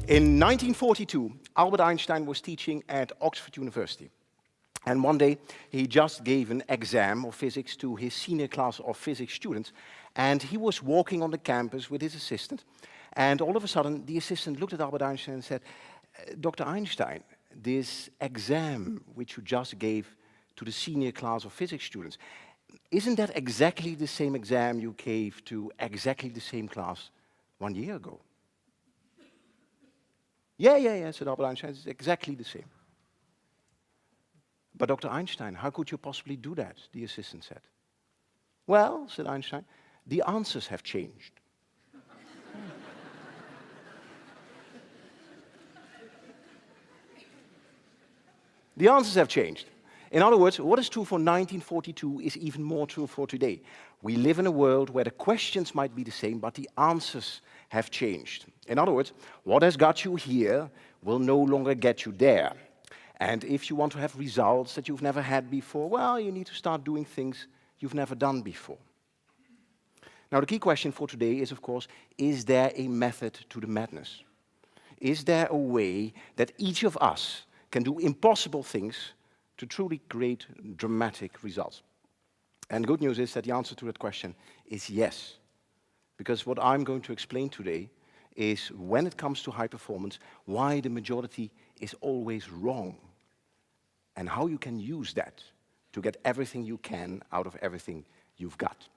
In 1942, Albert Einstein was teaching at Oxford University. And one day, he just gave an exam of physics to his senior class of physics students. And he was walking on the campus with his assistant. And all of a sudden, the assistant looked at Albert Einstein and said, Dr. Einstein, this exam which you just gave to the senior class of physics students, isn't that exactly the same exam you gave to exactly the same class 1 year ago? Yeah, said Albert Einstein, it's exactly the same. But Dr. Einstein, how could you possibly do that? The assistant said. Well, said Einstein, the answers have changed. The answers have changed. In other words, what is true for 1942 is even more true for today. We live in a world where the questions might be the same, but the answers have changed. In other words, what has got you here will no longer get you there. And if you want to have results that you've never had before, well, you need to start doing things you've never done before. Now, the key question for today is, of course, is there a method to the madness? Is there a way that each of us can do impossible things to truly create dramatic results? And the good news is that the answer to that question is yes. Because what I'm going to explain today is, when it comes to high performance, why the majority is always wrong, and how you can use that to get everything you can out of everything you've got.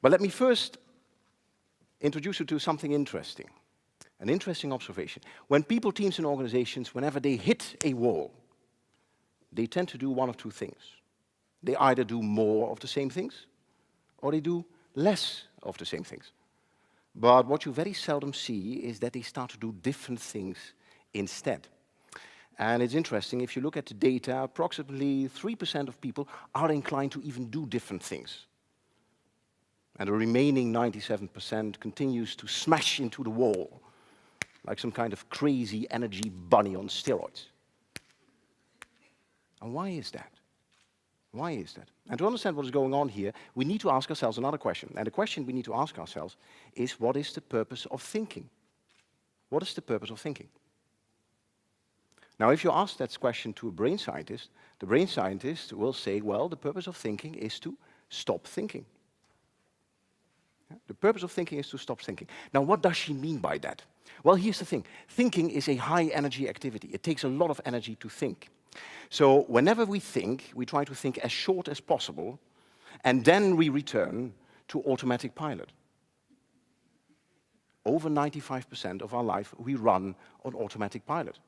But let me first introduce you to something interesting, an interesting observation. When people, teams, and organizations, whenever they hit a wall, they tend to do one of two things. They either do more of the same things, or they do less of the same things. But what you very seldom see is that they start to do different things instead. And it's interesting, if you look at the data, approximately 3% of people are inclined to even do different things. And the remaining 97% continues to smash into the wall, like some kind of crazy energy bunny on steroids. And why is that? Why is that? And to understand what is going on here, we need to ask ourselves another question. And the question we need to ask ourselves is, what is the purpose of thinking? What is the purpose of thinking? Now, if you ask that question to a brain scientist, the brain scientist will say, well, the purpose of thinking is to stop thinking. The purpose of thinking is to stop thinking. Now, what does she mean by that? Well, here's the thing. Thinking is a high energy activity. It takes a lot of energy to think. So whenever we think, we try to think as short as possible, and then we return to automatic pilot. Over 95% of our life, we run on automatic pilot.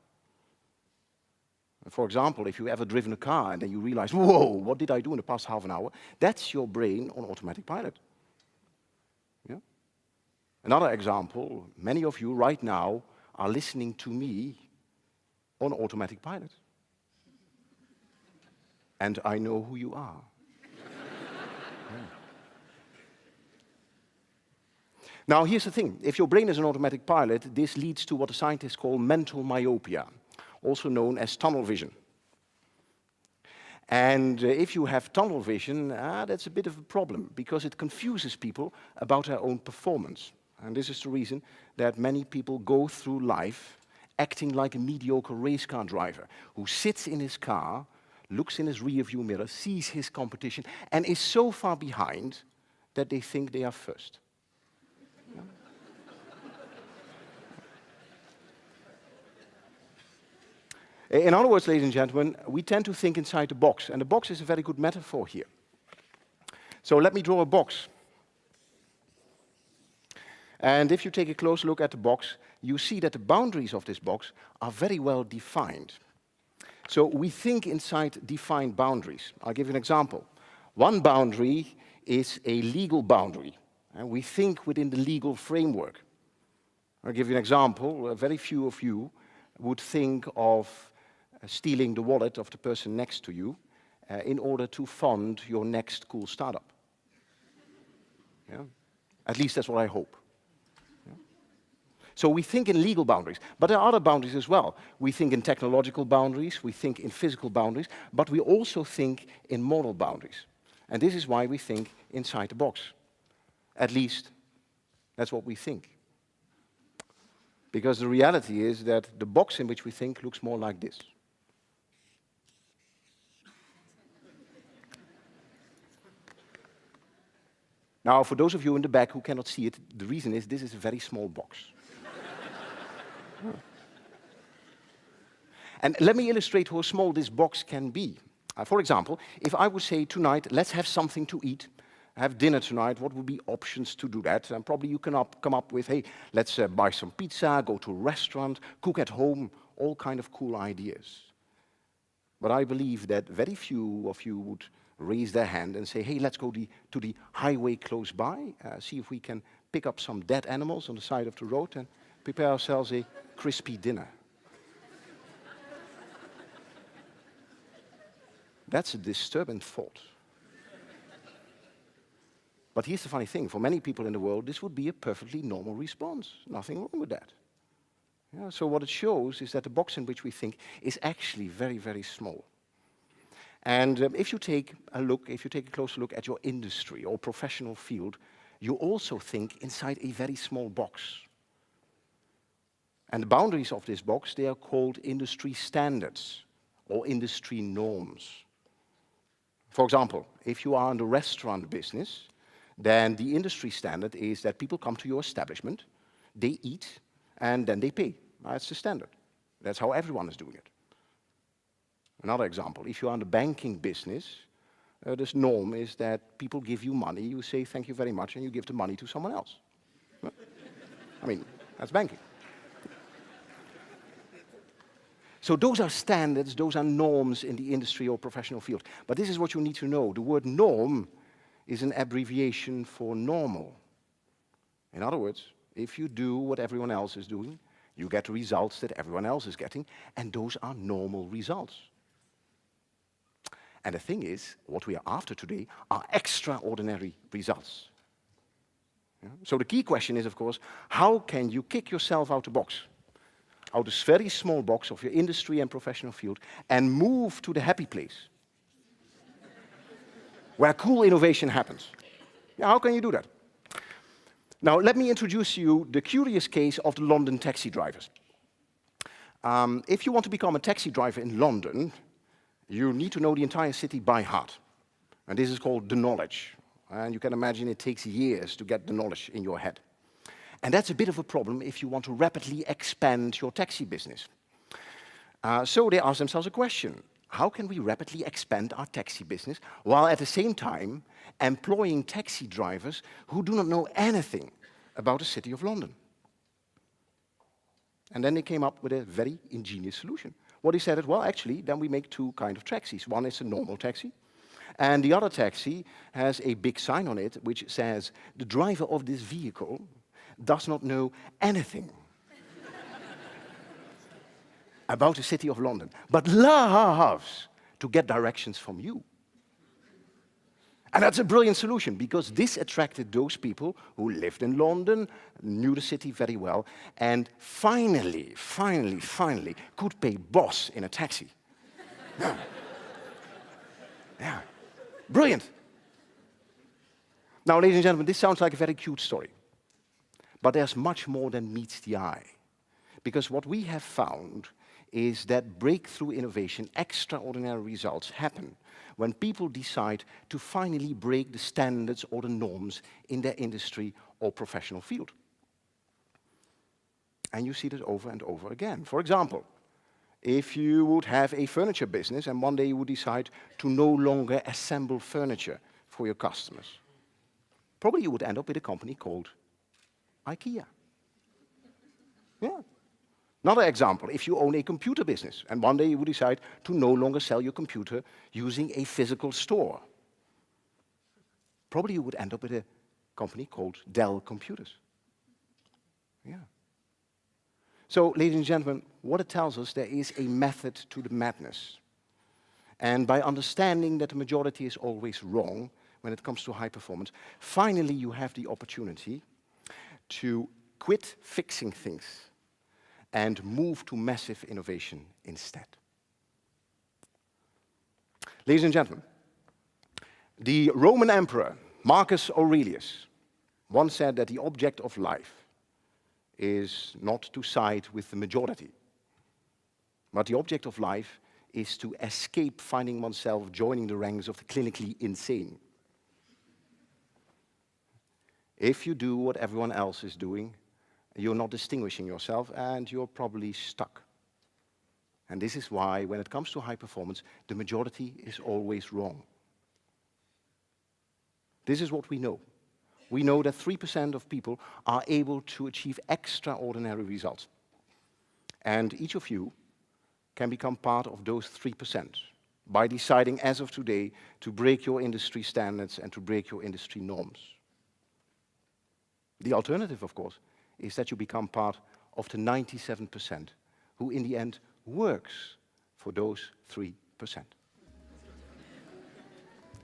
For example, if you've ever driven a car and then you realize, whoa, what did I do in the past half an hour? That's your brain on automatic pilot. Yeah? Another example, many of you right now are listening to me on automatic pilot. And I know who you are. Yeah. Now, here's the thing. If your brain is an automatic pilot, this leads to what the scientists call mental myopia, also known as tunnel vision. And if you have tunnel vision, that's a bit of a problem, because it confuses people about their own performance. And this is the reason that many people go through life acting like a mediocre race car driver who sits in his car, looks in his rear-view mirror, sees his competition, and is so far behind that they think they are first. Yeah. In other words, ladies and gentlemen, we tend to think inside the box, and the box is a very good metaphor here. So let me draw a box. And if you take a close look at the box, you see that the boundaries of this box are very well defined. So we think inside defined boundaries. I'll give you an example. One boundary is a legal boundary, and we think within the legal framework. I'll give you an example. Very few of you would think of stealing the wallet of the person next to you in order to fund your next cool startup. Yeah? At least that's what I hope. So we think in legal boundaries, but there are other boundaries as well. We think in technological boundaries, we think in physical boundaries, but we also think in moral boundaries. And this is why we think inside the box. At least, that's what we think. Because the reality is that the box in which we think looks more like this. Now, for those of you in the back who cannot see it, the reason is this is a very small box. And let me illustrate how small this box can be. For example, if I would say tonight, let's have something to eat, have dinner tonight, what would be options to do that? And probably you can come up with, hey, let's buy some pizza, go to a restaurant, cook at home, all kind of cool ideas. But I believe that very few of you would raise their hand and say, hey, let's go to the highway close by, see if we can pick up some dead animals on the side of the road and prepare ourselves a crispy dinner. That's a disturbing thought. But here's the funny thing, for many people in the world, this would be a perfectly normal response. Nothing wrong with that. Yeah, so what it shows is that the box in which we think is actually very, very small. And if you take a closer look at your industry or professional field, you also think inside a very small box. And the boundaries of this box, they are called industry standards or industry norms. For example, if you are in the restaurant business, then the industry standard is that people come to your establishment, they eat, and then they pay. That's the standard. That's how everyone is doing it. Another example, if you are in the banking business, this norm is that people give you money, you say thank you very much, and you give the money to someone else. I mean, that's banking. So those are standards, those are norms in the industry or professional field. But this is what you need to know. The word norm is an abbreviation for normal. In other words, if you do what everyone else is doing, you get the results that everyone else is getting, and those are normal results. And the thing is, what we are after today are extraordinary results. Yeah? So the key question is, of course, how can you kick yourself out the box? Out this very small box of your industry and professional field and move to the happy place where cool innovation happens. Yeah, how can you do that? Now, let me introduce you the curious case of the London taxi drivers. If you want to become a taxi driver in London, you need to know the entire city by heart. And this is called the knowledge. And you can imagine it takes years to get the knowledge in your head. And that's a bit of a problem if you want to rapidly expand your taxi business. So they ask themselves a question. How can we rapidly expand our taxi business while at the same time employing taxi drivers who do not know anything about the city of London? And then they came up with a very ingenious solution. What he said is, well, actually, then we make two kinds of taxis. One is a normal taxi, and the other taxi has a big sign on it which says, the driver of this vehicle does not know anything about the city of London, but loves to get directions from you. And that's a brilliant solution, because this attracted those people who lived in London, knew the city very well, and finally could pay boss in a taxi. Yeah. Yeah. Brilliant. Now, ladies and gentlemen, this sounds like a very cute story. But there's much more than meets the eye. Because what we have found is that breakthrough innovation, extraordinary results happen when people decide to finally break the standards or the norms in their industry or professional field. And you see this over and over again. For example, if you would have a furniture business and one day you would decide to no longer assemble furniture for your customers, probably you would end up with a company called IKEA. Yeah. Another example, if you own a computer business and one day you would decide to no longer sell your computer using a physical store, probably you would end up with a company called Dell Computers. Yeah. So, ladies and gentlemen, what it tells us, there is a method to the madness. And by understanding that the majority is always wrong when it comes to high performance, finally you have the opportunity to quit fixing things and move to massive innovation instead. Ladies and gentlemen, the Roman Emperor Marcus Aurelius once said that the object of life is not to side with the majority. But the object of life is to escape finding oneself joining the ranks of the clinically insane. If you do what everyone else is doing, you're not distinguishing yourself and you're probably stuck. And this is why, when it comes to high performance, the majority is always wrong. This is what we know. We know that 3% of people are able to achieve extraordinary results. And each of you can become part of those 3% by deciding as of today to break your industry standards and to break your industry norms. The alternative, of course, is that you become part of the 97% who in the end works for those 3%.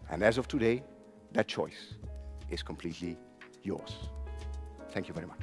And as of today, that choice is completely yours. Thank you very much.